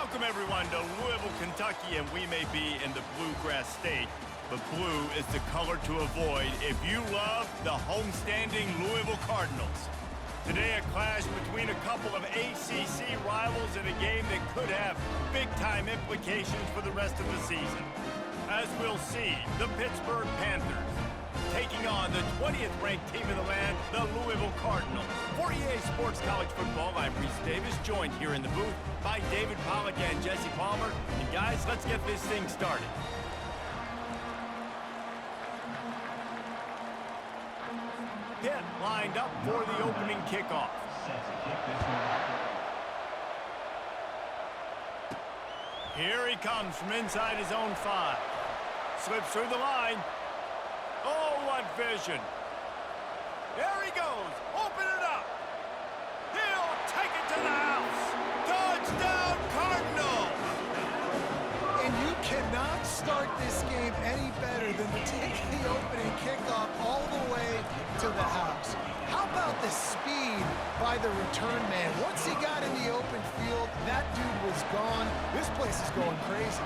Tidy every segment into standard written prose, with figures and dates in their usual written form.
Welcome, everyone, to Louisville, Kentucky, and we may be in the Bluegrass State, but blue is the color to avoid if you love the homestanding Louisville Cardinals. Today, a clash between a couple of ACC rivals in a game that could have big-time implications for the rest of the season. As we'll see, the Pittsburgh Panthers taking on the 20th ranked team in the land, the Louisville Cardinals. For EA Sports College Football, I'm Reese Davis, joined here in the booth by David Pollack and Jesse Palmer. And guys, let's get this thing started. Pitt lined up for the opening kickoff. Here he comes from inside his own 5. Slips through the line. Oh, what vision. There he goes. Open it up. He'll take it to the house. Touchdown, Cardinals. And you cannot start this game any better than to take the opening kickoff all the way to the house. How about the speed by the return man? Once he got in the open field, that dude was gone. This place is going crazy.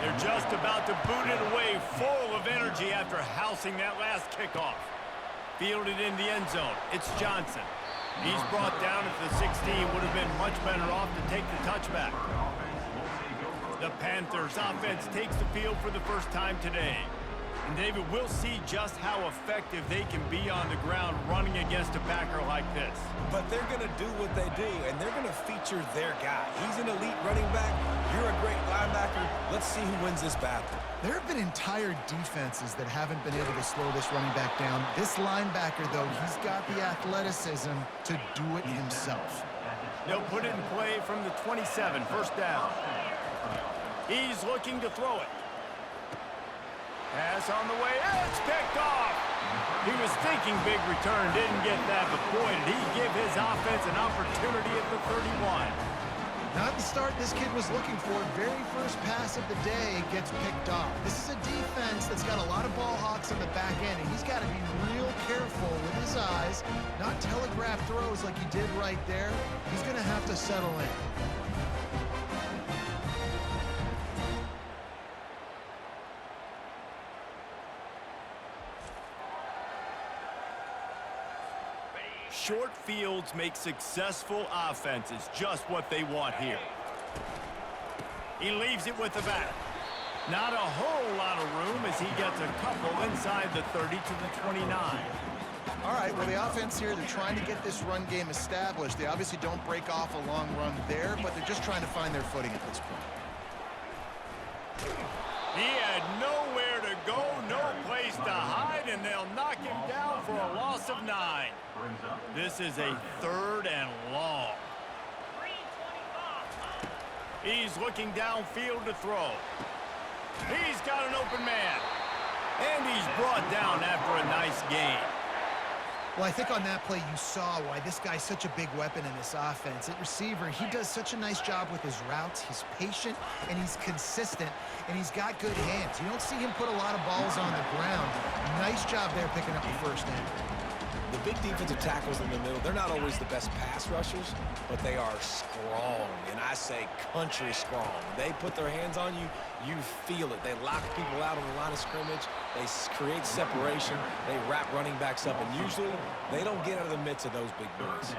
They're just about to boot it away, full of energy after housing that last kickoff. Fielded in the end zone. It's Johnson. He's brought down at the 16. Would have been much better off to take the touchback. The Panthers offense takes the field for the first time today. And David, we'll see just how effective they can be on the ground running against a backer like this. But they're going to do what they do, and they're going to feature their guy. He's an elite running back. You're a great linebacker. Let's see who wins this battle. There have been entire defenses that haven't been able to slow this running back down. This linebacker, though, he's got the athleticism to do it himself. They'll put it in play from the 27, first down. He's looking to throw it. Pass on the way, it's picked off. He was thinking big return, didn't get that, but boy, did he give his offense an opportunity at the 31. Not the start this kid was looking for. Very first pass of the day gets picked off. This is a defense that's got a lot of ball hawks on the back end, and he's got to be real careful with his eyes, not telegraph throws like he did right there. He's going to have to settle in. Short fields make successful offenses just what they want here. He leaves it with the back. Not a whole lot of room as he gets a couple inside the 30 to the 29. All right, well, the offense here, they're trying to get this run game established. They obviously don't break off a long run there, but they're just trying to find their footing at this point. He had nowhere to go, no place to hide, and they'll knock him down for a loss of 9. This is a 3rd and long. He's looking downfield to throw. He's got an open man. And he's brought down after a nice gain. Well, I think on that play you saw why this guy's such a big weapon in this offense. At receiver, he does such a nice job with his routes. He's patient, and he's consistent, and he's got good hands. You don't see him put a lot of balls on the ground. Nice job there picking up the first down. The big defensive tackles in the middle, they're not always the best pass rushers, but they are strong, and I say country strong. When they put their hands on you, you feel it. They lock people out on the line of scrimmage. They create separation. They wrap running backs up, and usually they don't get out of the midst of those big boys.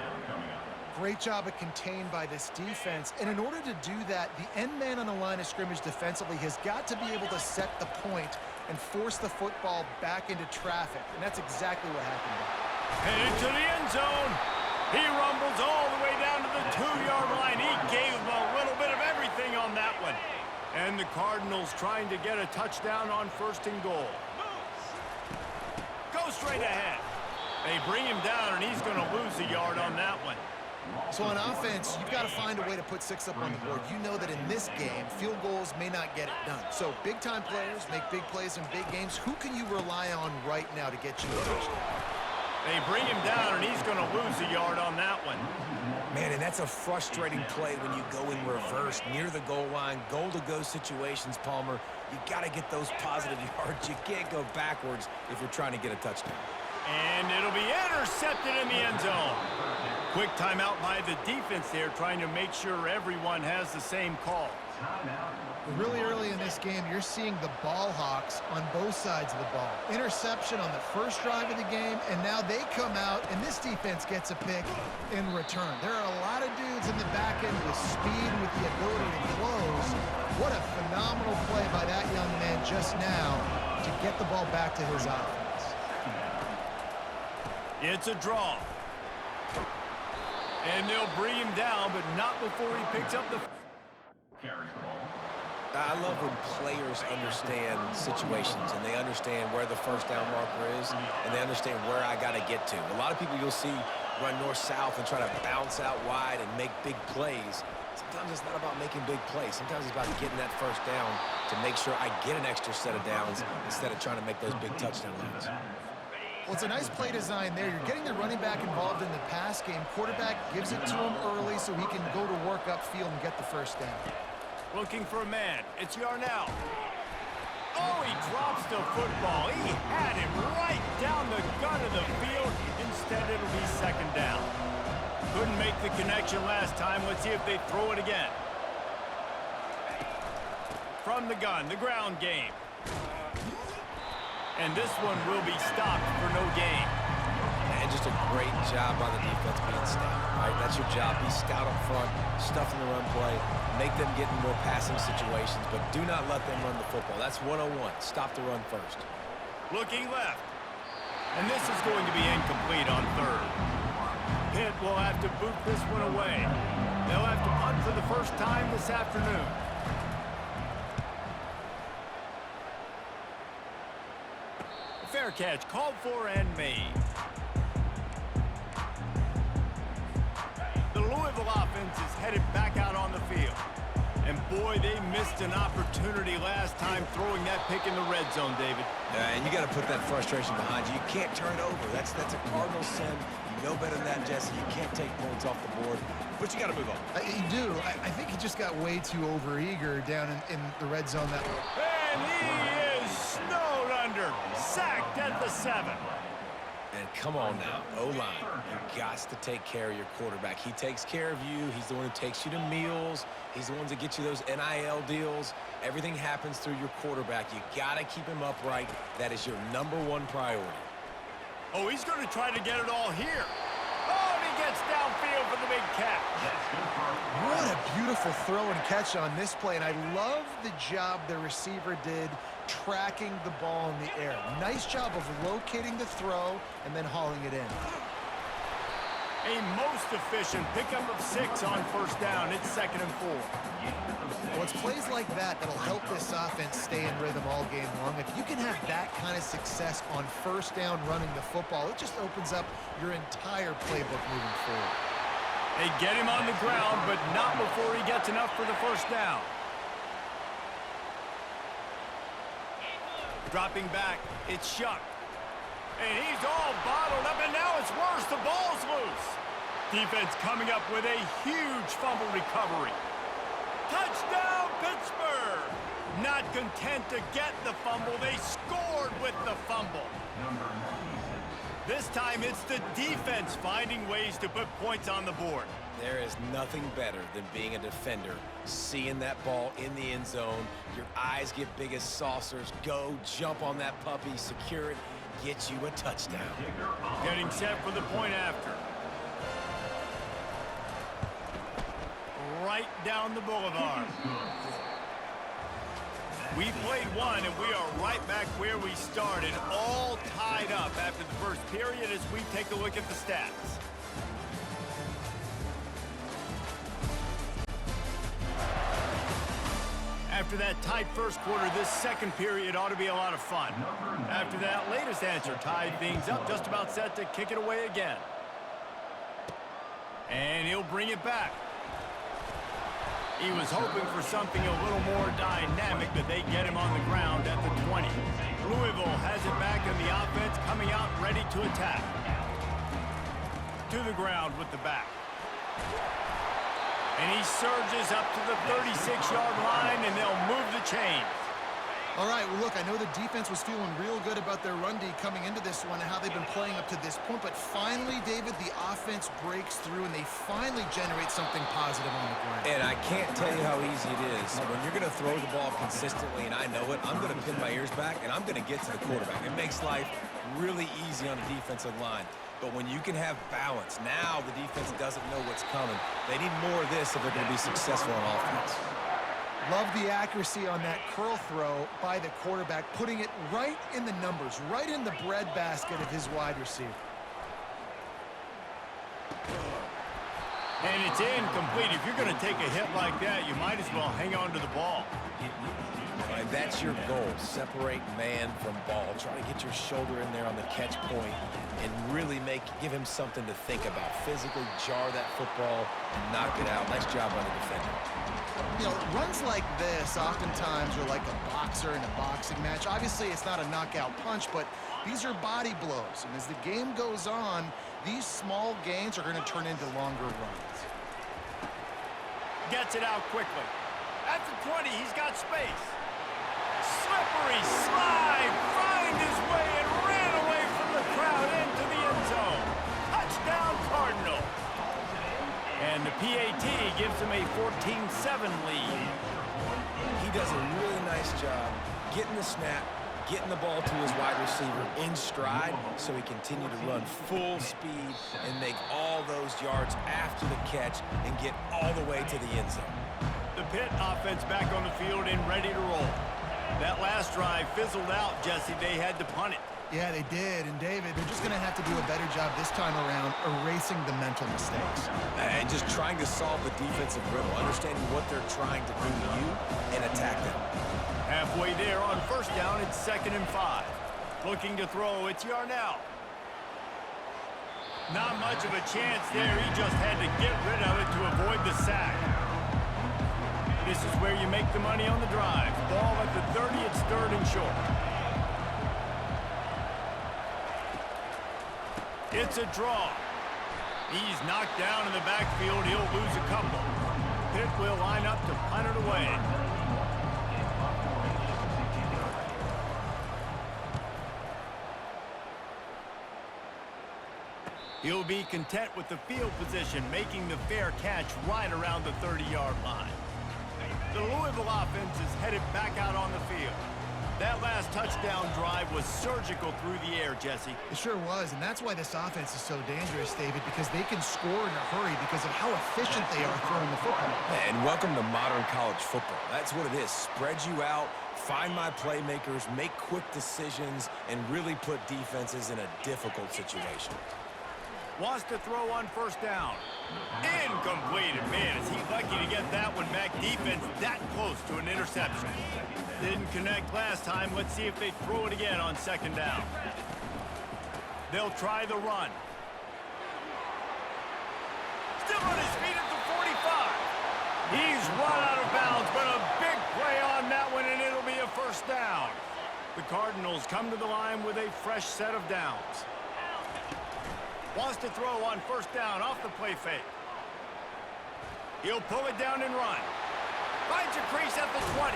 Great job at contained by this defense, and in order to do that, the end man on the line of scrimmage defensively has got to be able to set the point and force the football back into traffic, and that's exactly what happened. Headed to the end zone. He rumbles all the way down to the 2-yard line. He gave him a little bit of everything on that one. And the Cardinals trying to get a touchdown on 1st and goal. Go straight ahead. They bring him down, and he's going to lose a yard on that one. So on offense, you've got to find a way to put 6 up on the board. You know that in this game, field goals may not get it done. So big-time players make big plays in big games. Who can you rely on right now to get you a touchdown? They bring him down, and he's going to lose a yard on that one. Man, and that's a frustrating play when you go in reverse near the goal line, goal-to-go situations, Palmer. You got to get those positive yards. You can't go backwards if you're trying to get a touchdown. And it'll be intercepted in the end zone. Quick timeout by the defense there, trying to make sure everyone has the same call. Really early in this game, you're seeing the ball hawks on both sides of the ball. Interception on the first drive of the game, and now they come out, and this defense gets a pick in return. There are a lot of dudes in the back end with speed, with the ability to close. What a phenomenal play by that young man just now to get the ball back to his offense. It's a draw. And they'll bring him down, but not before he picks up the... I love when players understand situations and they understand where the first down marker is and they understand where I got to get to. A lot of people you'll see run north-south and try to bounce out wide and make big plays. Sometimes it's not about making big plays. Sometimes it's about getting that first down to make sure I get an extra set of downs instead of trying to make those big touchdown runs. Well, it's a nice play design there. You're getting the running back involved in the pass game. Quarterback gives it to him early so he can go to work upfield and get the first down. Looking for a man. It's Yarnell. Oh, he drops the football. He had him right down the gun of the field. Instead, it'll be second down. Couldn't make the connection last time. Let's see if they throw it again. From the gun, the ground game. And this one will be stopped for no gain. And just a great job by the defense being stout. Right, that's your job. Be stout up front, stuff in the run play, make them get in more passing situations, but do not let them run the football. That's 101. Stop the run first. Looking left. And this is going to be incomplete on third. Pitt will have to boot this one away. They'll have to punt for the first time this afternoon. Fair catch called for and made. The Louisville offense is headed back out on the field. And boy, they missed an opportunity last time throwing that pick in the red zone, David. And you got to put that frustration behind you. You can't turn it over. That's a cardinal sin. You know better than that, Jesse. You can't take points off the board, but you got to move on. You do. I think he just got way too overeager down in the red zone. And he is snowed under, sacked at the 7. And come on now, O-line, you got to take care of your quarterback. He takes care of you. He's the one who takes you to meals. He's the one that gets you those NIL deals. Everything happens through your quarterback. You got to keep him upright. That is your #1 priority. Oh, he's going to try to get it all here. Oh, and he gets downfield for the big catch. What a beautiful throw and catch on this play, and I love the job the receiver did tracking the ball in the air. Nice job of locating the throw and then hauling it in. A most efficient pickup of 6 on first down. It's 2nd and 4. Well, it's plays like that that'll help this offense stay in rhythm all game long. If you can have that kind of success on first down running the football, it just opens up your entire playbook moving forward. They get him on the ground, but not before he gets enough for the first down. Dropping back, it's Shuck. And he's all bottled up, and now it's worse. The ball's loose. Defense coming up with a huge fumble recovery. Touchdown, Pittsburgh! Not content to get the fumble, they scored with the fumble. This time, it's the defense finding ways to put points on the board. There is nothing better than being a defender, seeing that ball in the end zone. Your eyes get big as saucers. Go, jump on that puppy, secure it, get you a touchdown. Getting set for the point after. Right down the boulevard. We played one, and we are right back where we started, all tied up after the first period as we take a look at the stats. After that tight first quarter, this second period ought to be a lot of fun. After that latest answer tied things up, just about set to kick it away again. And he'll bring it back. He was hoping for something a little more dynamic, but they get him on the ground at the 20. Louisville has it back, and the offense coming out ready to attack. To the ground with the back. And he surges up to the 36-yard line, and they'll move the chains. All right, well, look, I know the defense was feeling real good about their run D coming into this one and how they've been playing up to this point, but finally, David, the offense breaks through and they finally generate something positive on the ground. And I can't tell you how easy it is. When you're going to throw the ball consistently, and I know it, I'm going to pin my ears back, and I'm going to get to the quarterback. It makes life really easy on the defensive line. But when you can have balance, now the defense doesn't know what's coming. They need more of this if they're going to be successful on offense. Love the accuracy on that curl throw by the quarterback, putting it right in the numbers, right in the breadbasket of his wide receiver. And it's incomplete. If you're going to take a hit like that, you might as well hang on to the ball. And that's your goal. Separate man from ball. Try to get your shoulder in there on the catch point and really give him something to think about. Physically jar that football and knock it out. Nice job by the defender. You know, runs like this oftentimes are like a boxer in a boxing match. Obviously, it's not a knockout punch, but these are body blows. And as the game goes on, these small gains are going to turn into longer runs. Gets it out quickly. At the 20, he's got space. Slippery slide, find his way and ran away from the crowd into the end zone. Touchdown, Cardinals. And the PAT gives him a 14-7 lead. He does a really nice job getting the snap, getting the ball to his wide receiver in stride so he continue to run full speed and make all those yards after the catch and get all the way to the end zone. The Pitt offense back on the field and ready to roll. That last drive fizzled out, Jesse. They had to punt it. Yeah, they did. And, David, they're just going to have to do a better job this time around erasing the mental mistakes. And just trying to solve the defensive riddle, understanding what they're trying to do to you and attack them. Halfway there on first down, it's 2nd and 5. Looking to throw, it's Yarnell. Not much of a chance there. He just had to get rid of it to avoid the sack. This is where you make the money on the drive. Ball at the 30, it's 3rd and short. It's a draw. He's knocked down in the backfield. He'll lose a couple. Pitt will line up to punt it away. He'll be content with the field position, making the fair catch right around the 30-yard line. The Louisville offense is headed back out on the field. That last touchdown drive was surgical through the air, Jesse. It sure was, and that's why this offense is so dangerous, David, because they can score in a hurry because of how efficient they are throwing the football. And welcome to modern college football. That's what it is. Spread you out, find my playmakers, make quick decisions, and really put defenses in a difficult situation. Wants to throw on first down. Incomplete. Man, is he lucky to get that one back. Defense that close to an interception. Didn't connect last time. Let's see if they throw it again on 2nd down. They'll try the run. Still on his feet at the 45. He's run out of bounds, but a big play on that one, and it'll be a first down. The Cardinals come to the line with a fresh set of downs. Wants to throw on first down off the play fake. He'll pull it down and run. Finds a crease at the 20.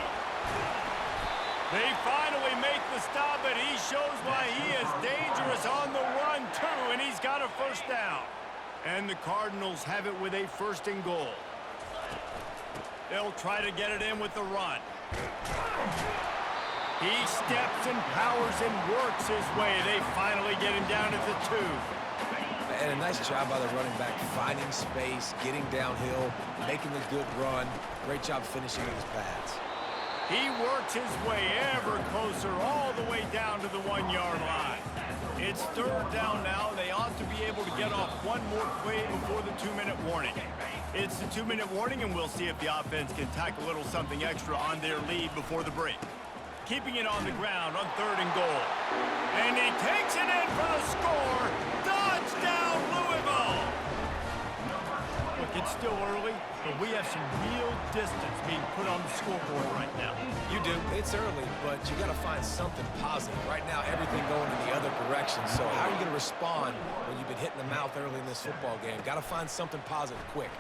They finally make the stop, and he shows why he is dangerous on the run, too, and he's got a first down. And the Cardinals have it with a 1st and goal. They'll try to get it in with the run. He steps and powers and works his way. They finally get him down at the 2. And a nice job by the running back, finding space, getting downhill, making a good run. Great job finishing with his pads. He works his way ever closer all the way down to the 1-yard line. It's 3rd down now. They ought to be able to get off one more play before the 2-minute warning. It's the 2-minute warning, and we'll see if the offense can tack a little something extra on their lead before the break. Keeping it on the ground on 3rd and goal. And he takes it in for the score. Touchdown, Louisville! Look, it's still early, but we have some real distance being put on the scoreboard right now. You do. It's early, but you got to find something positive. Right now, everything going in the other direction. So how are you going to respond when you've been hit in the mouth early in this football game? Got to find something positive quick.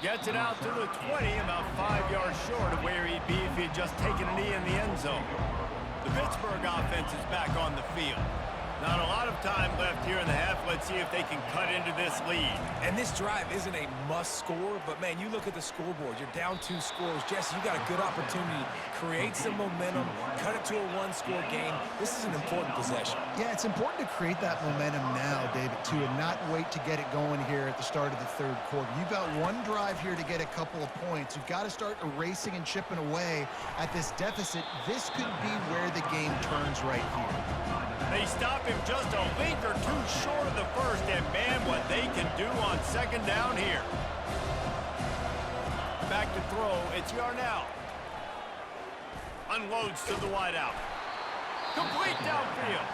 Gets it out to the 20, about 5 yards short of where he'd be if he had just taken a knee in the end zone. The Pittsburgh offense is back on the field. Not a lot of time left here in the half. Let's see if they can cut into this lead. And this drive isn't a must score, but, man, you look at the scoreboard. You're down 2 scores. Jesse, you got a good opportunity to create some momentum, cut it to a 1-score game. This is an important possession. Yeah, it's important to create that momentum now, David, too, and not wait to get it going here at the start of the third quarter. You've got one drive here to get a couple of points. You've got to start erasing and chipping away at this deficit. This could be where the game turns right here. They stop him just a link or two short of the first, and man, what they can do on second down here. Back to throw, it's Yarnell. Unloads to the wideout. Complete downfield.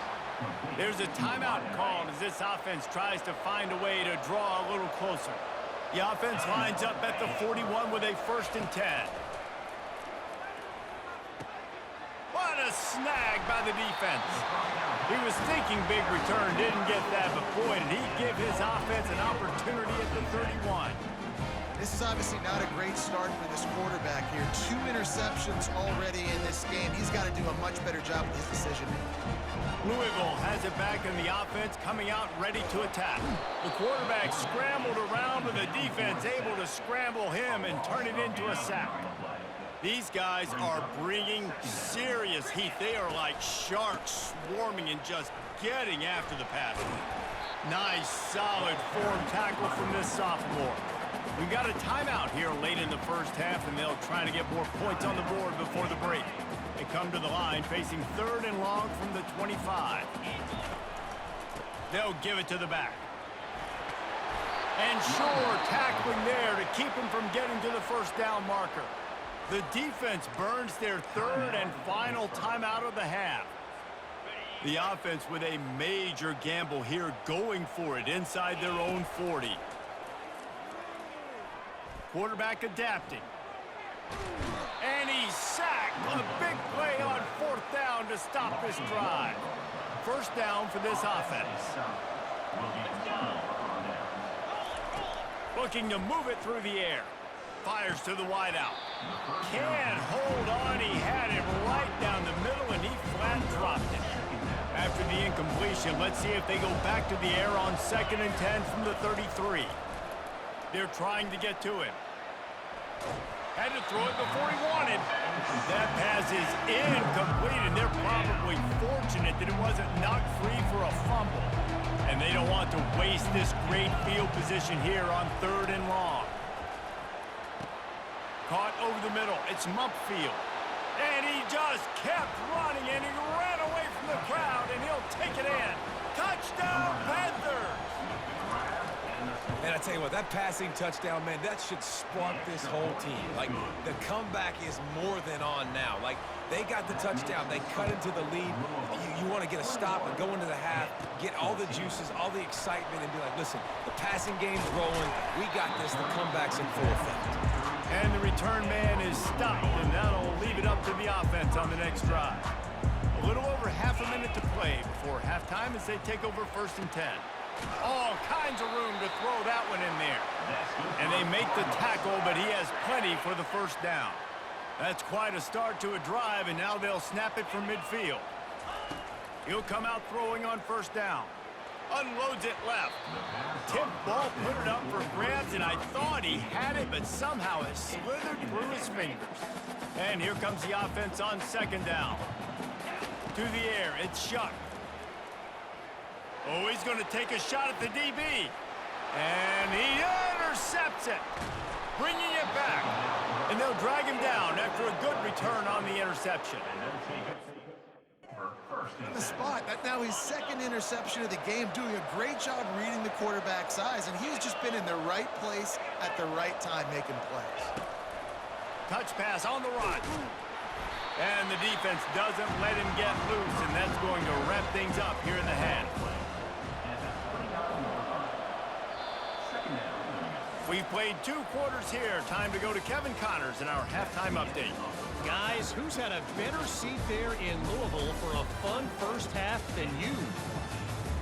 There's a timeout called as this offense tries to find a way to draw a little closer. The offense lines up at the 41 with a 1st and 10. What a snag by the defense. He was thinking big return, didn't get that, but boy, did he give his offense an opportunity at the 31. This is obviously not a great start for this quarterback here. 2 interceptions already in this game. He's got to do a much better job with his decision-making. Louisville has it back in the offense, coming out ready to attack. The quarterback scrambled around, and the defense able to scramble him and turn it into a sack. These guys are bringing serious heat. They are like sharks swarming and just getting after the passer. Nice, solid form tackle from this sophomore. We've got a timeout here late in the first half, and they'll try to get more points on the board before the break. They come to the line facing 3rd and long from the 25. They'll give it to the back. And sure, tackling there to keep him from getting to the first down marker. The defense burns their 3rd and final timeout of the half. The offense with a major gamble here, going for it inside their own 40. Quarterback adapting. And he's sacked. A big play on 4th down to stop this drive. 1st down for this offense. Looking to move it through the air. Fires to the wideout. Can't hold on. He had it right down the middle, and he flat dropped it. After the incompletion, let's see if they go back to the air on 2nd and 10 from the 33. They're trying to get to him. Had to throw it before he wanted. That pass is incomplete, and they're probably fortunate that it wasn't knocked free for a fumble. And they don't want to waste this great field position here on 3rd and long. Caught over the middle. It's Mumpfield. And he just kept running, and he ran away from the crowd, and he'll take it in. Touchdown, Panthers! And I tell you what, that passing touchdown, man, that should spark this whole team. Like, the comeback is more than on now. Like, they got the touchdown. They cut into the lead. You want to get a stop and go into the half, get all the juices, all the excitement, and be like, listen, the passing game's rolling. We got this. The comeback's in full effect. And the return man is stopped, and that'll leave it up to the offense on the next drive. A little over half a minute to play before halftime as they take over 1st and 10. All kinds of room to throw that one in there. And they make the tackle, but he has plenty for the 1st down. That's quite a start to a drive, and now they'll snap it from midfield. He'll come out throwing on 1st down. Unloads it left. Tip ball, put it up for grabs, and I thought he had it, but somehow it slithered through his fingers. And here comes the offense on 2nd down. To the air, it's Shuck. Oh, he's going to take a shot at the DB. And he intercepts it. Bringing it back. And they'll drag him down after a good return on the interception. On the spot. Now his 2nd interception of the game, doing a great job reading the quarterback's eyes, and he's just been in the right place at the right time making plays. Touch pass on the run. And the defense doesn't let him get loose, and that's going to wrap things up here in the half. We've played 2 quarters here. Time to go to Kevin Connors in our halftime update. Guys, who's had a better seat there in Louisville for a fun first half than you?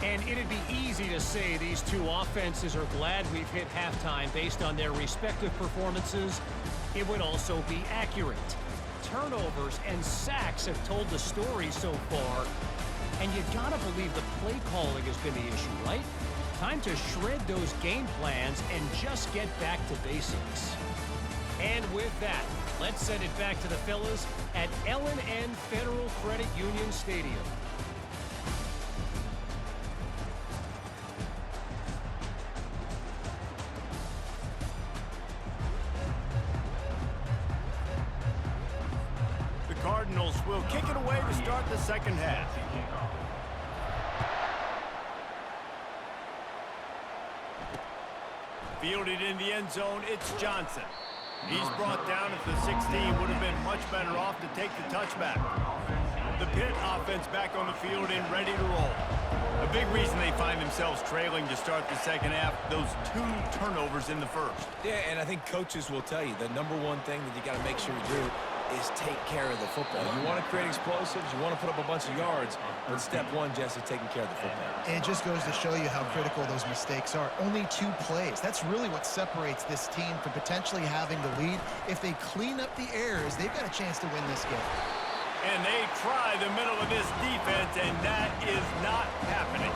And it'd be easy to say these two offenses are glad we've hit halftime based on their respective performances. It would also be accurate. Turnovers and sacks have told the story so far. And you gotta believe the play calling has been the issue, right? Time to shred those game plans and just get back to basics. And with that, let's send it back to the fellas at L&N Federal Credit Union Stadium. The Cardinals will kick it away to start the second half. Fielded in the end zone, it's Johnson. He's brought down at the 16, would have been much better off to take the touchback. The Pitt offense back on the field and ready to roll. A big reason they find themselves trailing to start the second half, those 2 turnovers in the first. Yeah, and I think coaches will tell you the number one thing that you got to make sure you do is take care of the football. You want to create explosives, you want to put up a bunch of yards, but step one, Jesse, taking care of the football. And it just goes to show you how critical those mistakes are. Only 2 plays. That's really what separates this team from potentially having the lead. If they clean up the errors, they've got a chance to win this game. And they try the middle of this defense, and that is not happening.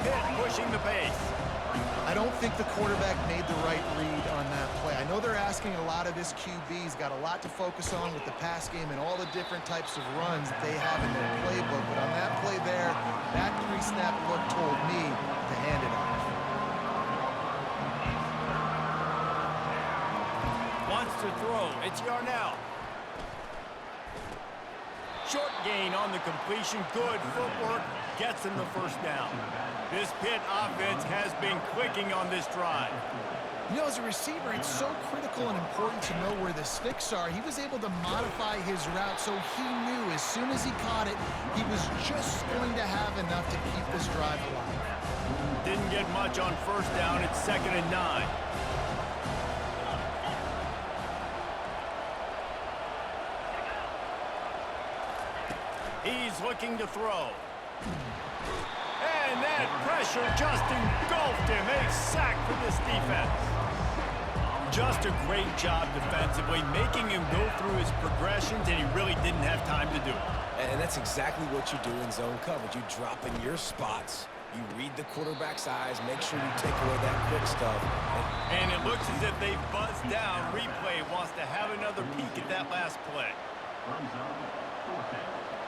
Pitt pushing the pace. I don't think the quarterback made the right read on that play. I know they're asking a lot of this QB. He's got a lot to focus on with the pass game and all the different types of runs that they have in their playbook. But on that play there, that pre-snap look told me to hand it off. Wants to throw. It's Yarnell. Short gain on the completion. Good footwork. Gets him the first down. This Pitt offense has been clicking on this drive. You know, as a receiver, it's so critical and important to know where the sticks are. He was able to modify his route so he knew as soon as he caught it, he was just going to have enough to keep this drive alive. Didn't get much on first down. It's 2nd and 9. He's looking to throw. And that pressure just engulfed him. A sack for this defense. Just a great job defensively, making him go through his progressions, and he really didn't have time to do it. And that's exactly what you do in zone coverage. You drop in your spots. You read the quarterback's eyes. Make sure you take away that quick stuff. And it looks as if they've buzzed down. Replay wants to have another peek at that last play.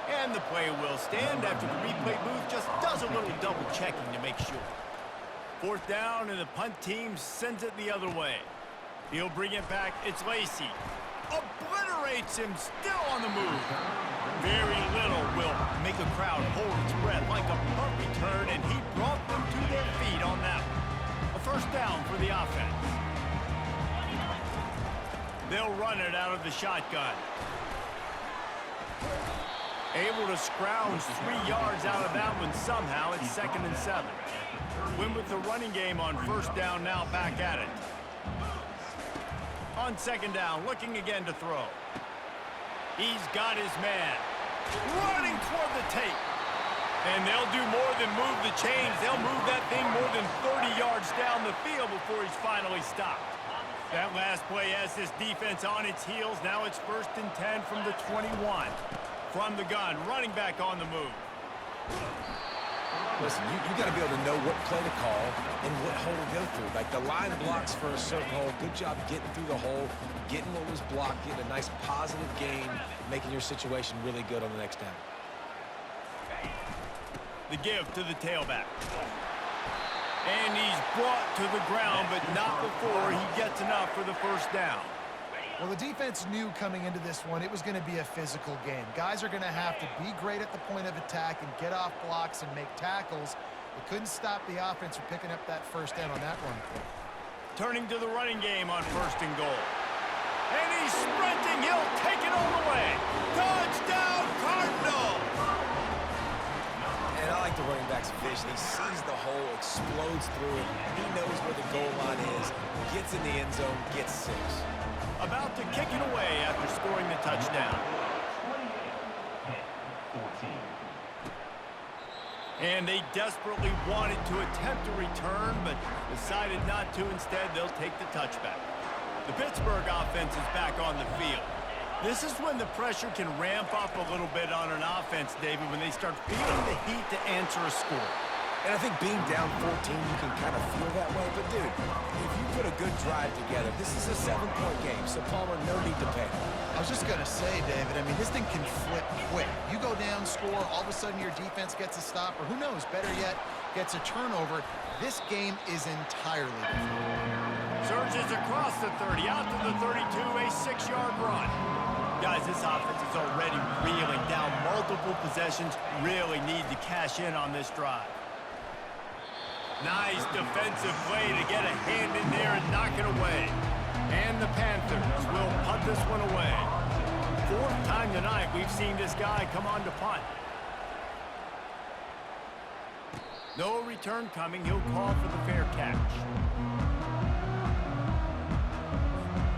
And the play will stand after the replay booth just does a little double checking to make sure. 4th down, and the punt team sends it the other way. He'll bring it back. It's Lacey. Obliterates him, still on the move. Very little will make a crowd hold its breath like a punt return, and he brought them to their feet on that one. A first down for the offense. They'll run it out of the shotgun. Able to scrounge 3 yards out of that one somehow. It's 2nd and 7. Win with the running game on first down, now back at it. On 2nd down, looking again to throw. He's got his man. Running toward the tape. And they'll do more than move the chains. They'll move that thing more than 30 yards down the field before he's finally stopped. That last play has this defense on its heels. Now it's 1st and 10 from the 21. From the gun, running back on the move. Listen, you got to be able to know what play to call and what hole to go through. Like the line blocks for a certain hole. Good job getting through the hole, getting what was blocked, getting a nice positive gain, making your situation really good on the next down. The give to the tailback. And he's brought to the ground, but not before he gets enough for the first down. Well, the defense knew coming into this one it was going to be a physical game. Guys are going to have to be great at the point of attack and get off blocks and make tackles. They couldn't stop the offense from picking up that first down on that run. Turning to the running game on 1st and goal. And he's sprinting. He'll take it all the way. Touchdown, Cardinals! And I like the running back's vision. He sees the hole, explodes through it. He knows where the goal line is, gets in the end zone, gets 6. About to kick it away after scoring the touchdown. And they desperately wanted to attempt a return, but decided not to. Instead, they'll take the touchback. The Pittsburgh offense is back on the field. This is when the pressure can ramp up a little bit on an offense, David, when they start feeling the heat to answer a score. And I think being down 14, you can kind of feel that way. But, dude, if you put a good drive together, this is a 7-point game, so Palmer, no need to panic. I was just going to say, David, I mean, this thing can flip quick. You go down, score, all of a sudden your defense gets a stop, or who knows, better yet, gets a turnover. This game is entirely different. Surges across the 30, out to the 32, a 6-yard run. Guys, this offense is already reeling down multiple possessions. Really need to cash in on this drive. Nice defensive play to get a hand in there and knock it away. And the Panthers will punt this one away. 4th time tonight we've seen this guy come on to punt. No return coming. He'll call for the fair catch.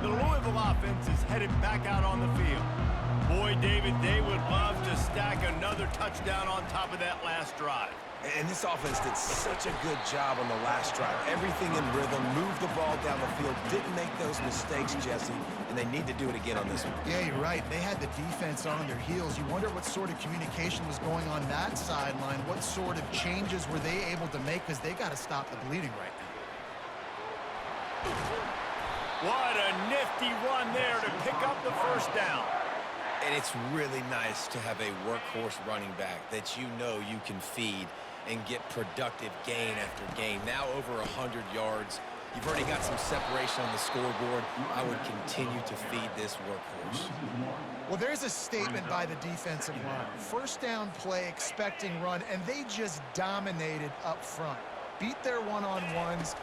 The Louisville offense is headed back out on the field. Boy, David, they would love to stack another touchdown on top of that last drive. And this offense did such a good job on the last drive. Everything in rhythm, moved the ball down the field, didn't make those mistakes, Jesse, and they need to do it again on this one. Yeah, you're right. They had the defense on their heels. You wonder what sort of communication was going on that sideline. What sort of changes were they able to make, because they got to stop the bleeding right now. What a nifty run there to pick up the first down. And it's really nice to have a workhorse running back that you know you can feed and get productive gain after gain. Now over 100 yards. You've already got some separation on the scoreboard. I would continue to feed this workhorse. Well, there's a statement by the defensive line. First down play, expecting run, and they just dominated up front. Beat their one-on-ones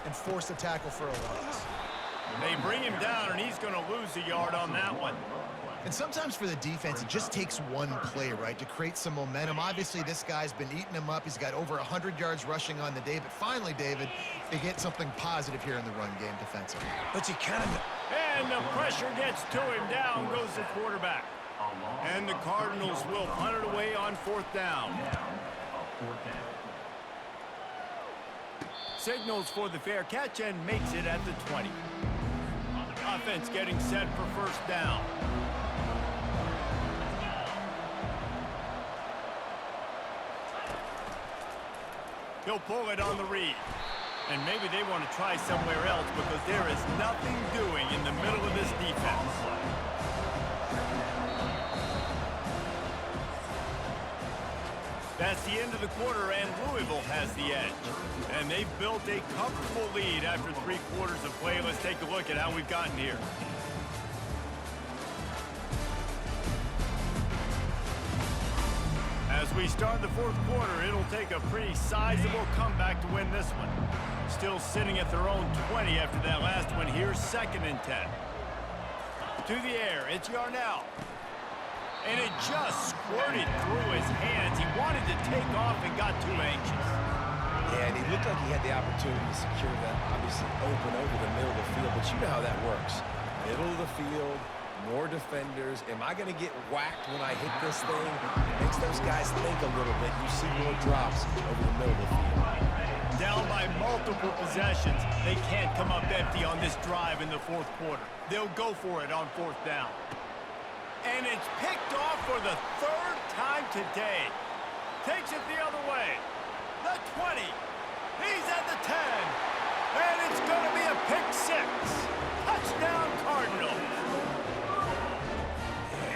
and forced a tackle for a loss. They bring him down, and he's going to lose a yard on that one. And sometimes for the defense, it just takes one play, right, to create some momentum. Obviously, this guy's been eating him up. He's got over 100 yards rushing on the day. But finally, David, they get something positive here in the run game defensively. But you kind of... And the pressure gets to him. Down goes the quarterback. And the Cardinals will punt it away on 4th down. Signals for the fair catch and makes it at the 20. Offense getting set for first down. He'll pull it on the read. And maybe they want to try somewhere else because there is nothing doing in the middle of this defense. That's the end of the quarter, and Louisville has the edge. And they've built a comfortable lead after 3 quarters of play. Let's take a look at how we've gotten here. As we start the 4th quarter, it'll take a pretty sizable comeback to win this one. Still sitting at their own 20 after that last one. Here's 2nd and 10. To the air, it's Yarnell. And it just squirted through his hands. He wanted to take off and got too anxious. Yeah, and he looked like he had the opportunity to secure that, obviously open over the middle of the field, but you know how that works. Middle of the field, more defenders. Am I going to get whacked when I hit this thing? It makes those guys think a little bit. You see more drops over the middle of the field. Down by multiple possessions. They can't come up empty on this drive in the 4th quarter. They'll go for it on 4th down. And it's picked off for the 3rd time today. Takes it the other way. The 20. He's at the 10. And it's going to be a pick 6. Touchdown Cardinals.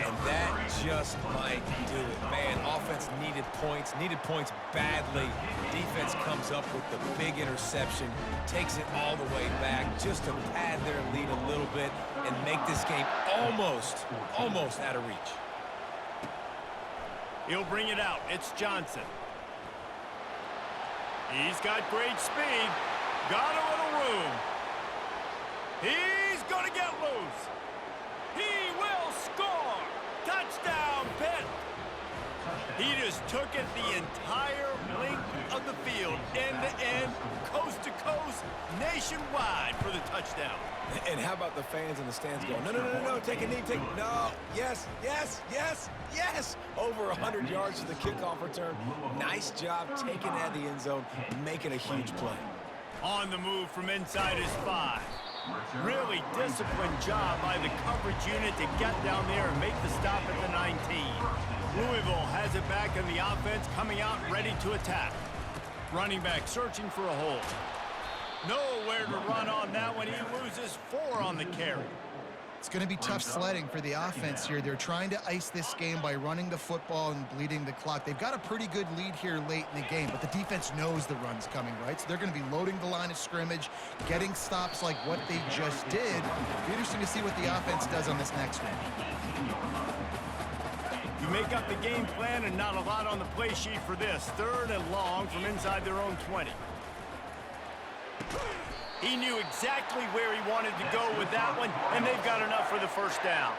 And that just might do it. Man, offense needed points badly. Defense comes up with the big interception, takes it all the way back just to pad their lead a little bit and make this game almost out of reach. He'll bring it out. It's Johnson. He's got great speed. Got a little room. He's going to get loose. He will score. Touchdown, Pitt. He just took it the entire length of the field. field, end-to-end, coast-to-coast, nationwide for the touchdown. And how about the fans in the stands going, no, no, no, no, take a knee, no, yes, yes, yes, yes. Over 100 yards to the kickoff return. Nice job taking that to the end zone, making a huge play. On the move from inside his 5. Really disciplined job by the coverage unit to get down there and make the stop at the 19. Louisville has it back in the offense, coming out ready to attack. Running back searching for a hole. Nowhere to run on that one. He loses 4 on the carry. It's going to be tough sledding for the offense here. They're trying to ice this game by running the football and bleeding the clock. They've got a pretty good lead here late in the game, but the defense knows the run's coming, right? So they're going to be loading the line of scrimmage, getting stops like what they just did. It'll be interesting to see what the offense does on this next one. You make up the game plan and not a lot on the play sheet for this. 3rd and long from inside their own 20. He knew exactly where he wanted to go with that one, and they've got enough for the first down.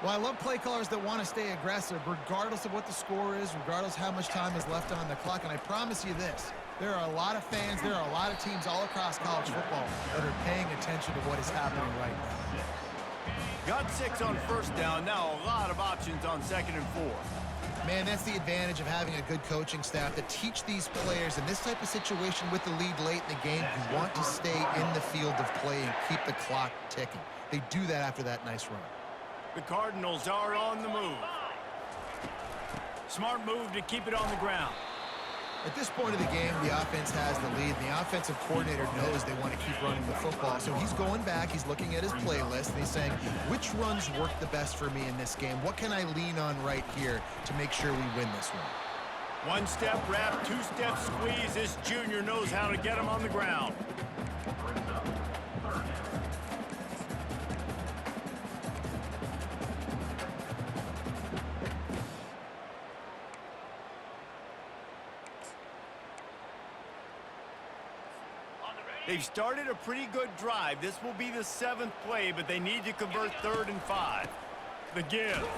Well, I love play callers that want to stay aggressive, regardless of what the score is, regardless how much time is left on the clock. And I promise you this, there are a lot of fans, there are a lot of teams all across college football that are paying attention to what is happening right now. Got 6 on first down, now a lot of options on 2nd and 4. Man, that's the advantage of having a good coaching staff to teach these players in this type of situation with the lead late in the game. You want to stay in the field of play and keep the clock ticking. They do that after that nice run. The Cardinals are on the move. Smart move to keep it on the ground. At this point of the game, the offense has the lead. The offensive coordinator knows they want to keep running the football. So he's going back, he's looking at his playlist, and he's saying, which runs work the best for me in this game? What can I lean on right here to make sure we win this one? 1-step wrap, 2-step squeeze. This junior knows how to get him on the ground. They've started a pretty good drive. This will be the 7th play, but they need to convert 3rd and 5. The give.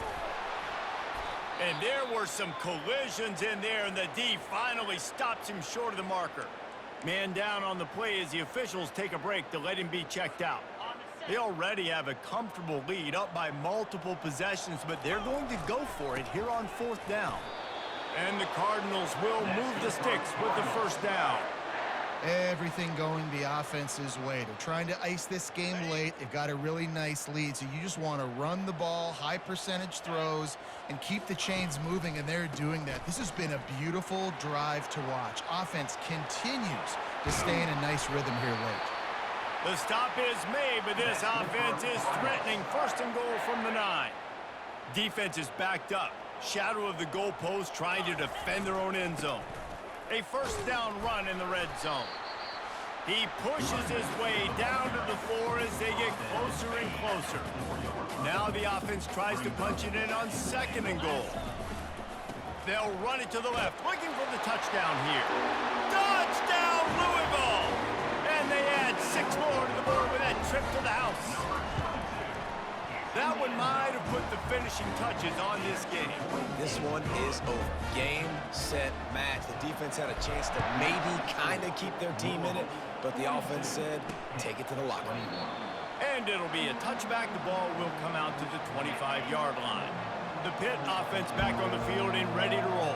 And there were some collisions in there, and the D finally stops him short of the marker. Man down on the play as the officials take a break to let him be checked out. They already have a comfortable lead, up by multiple possessions, but they're going to go for it here on 4th down. And the Cardinals will move the sticks with the first down. Everything going the offense's way. They're trying to ice this game late. They've got a really nice lead, so you just want to run the ball, high percentage throws, and keep the chains moving, and they're doing that. This has been a beautiful drive to watch. Offense continues to stay in a nice rhythm here late. The stop is made, but this offense is threatening. 1st and goal from the 9. Defense is backed up. Shadow of the goalpost, trying to defend their own end zone. A 1st down run in the red zone. He pushes his way down to the 4 as they get closer and closer. Now the offense tries to punch it in on 2nd and goal. They'll run it to the left, looking for the touchdown here. Touchdown, Louisville! And they add 6 more to the board with that trip to the house. That one might have put the finishing touches on this game. This one is over. Game, set, match. The defense had a chance to maybe kind of keep their team in it, but the offense said, take it to the locker room. And it'll be a touchback. The ball will come out to the 25-yard line. The Pitt offense back on the field and ready to roll.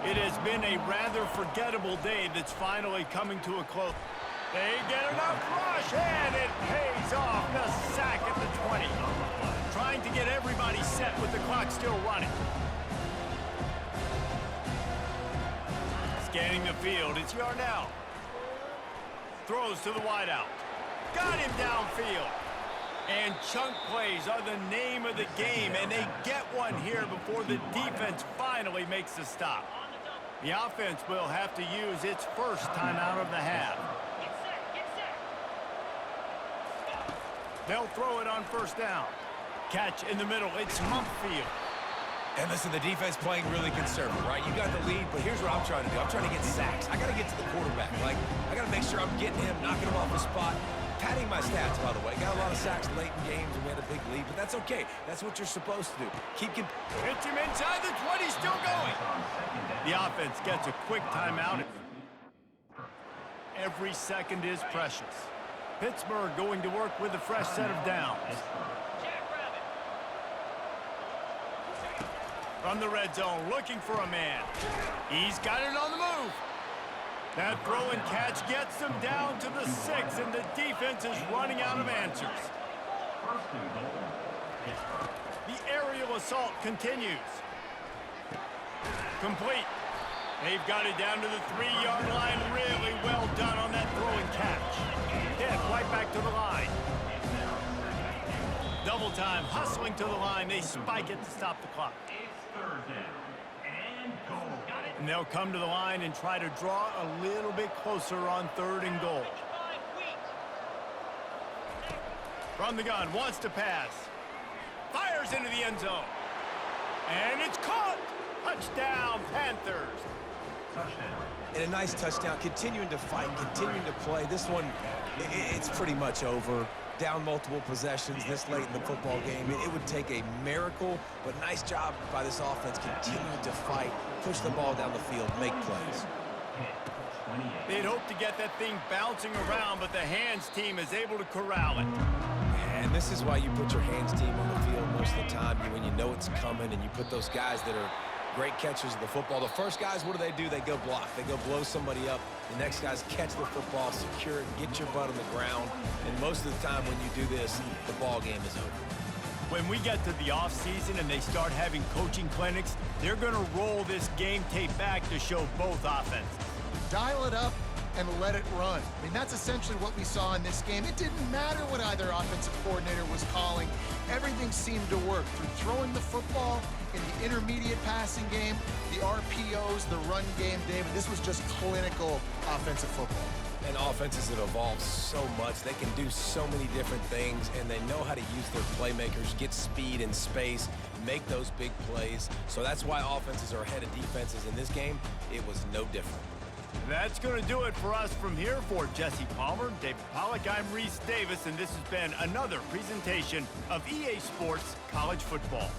It has been a rather forgettable day that's finally coming to a close. They get enough rush, and it pays off. The sack at the 20. Trying to get everybody set with the clock still running. Scanning the field, it's Yarnell. Throws to the wideout. Got him downfield. And chunk plays are the name of the game, and they get one here before the defense finally makes the stop. The offense will have to use its first timeout of the half. They'll throw it on 1st down. Catch in the middle, it's Mumpfield. And listen, the defense playing really conservative, right? You got the lead, but here's what I'm trying to do. I'm trying to get sacks. I got to get to the quarterback. Like, I got to make sure I'm getting him, knocking him off the spot. Padding my stats, by the way. Got a lot of sacks late in games, and we had a big lead, but that's okay. That's what you're supposed to do. Hits him inside the 20, still going. The offense gets a quick timeout. Every second is precious. Pittsburgh going to work with a fresh set of downs. From the red zone, looking for a man. He's got it on the move. That throw and catch gets them down to the 6, and the defense is running out of answers. The aerial assault continues. Complete. They've got it down to the 3-yard line. Really well done on that throw and catch. Hit right back to the line. Double time, hustling to the line. They spike it to stop the clock. And they'll come to the line and try to draw a little bit closer on 3rd and goal. From the gun, wants to pass. Fires into the end zone. And it's caught. Touchdown, Panthers. And a nice touchdown, continuing to fight, continuing to play. This one, it's pretty much over. Down multiple possessions this late in the football game. It would take a miracle, but nice job by this offense continuing to fight, push the ball down the field, make plays. They'd hoped to get that thing bouncing around, but the hands team is able to corral it. And this is why you put your hands team on the field most of the time, when you know it's coming, and you put those guys that are great catchers of the football. The first guys, what do? They go block. They go blow somebody up. The next guys catch the football, secure it, get your butt on the ground. And most of the time when you do this, the ball game is over. When we get to the offseason and they start having coaching clinics, they're going to roll this game tape back to show both offenses. Dial it up and let it run. I mean, that's essentially what we saw in this game. It didn't matter what either offensive coordinator was calling. Everything seemed to work through throwing the football, in the intermediate passing game, the RPOs, the run game, David. This was just clinical offensive football. And offenses that evolve so much, they can do so many different things, and they know how to use their playmakers, get speed and space, make those big plays. So that's why offenses are ahead of defenses in this game. It was no different. That's going to do it for us from here. For Jesse Palmer, David Pollack, I'm Reese Davis, and this has been another presentation of EA Sports College Football.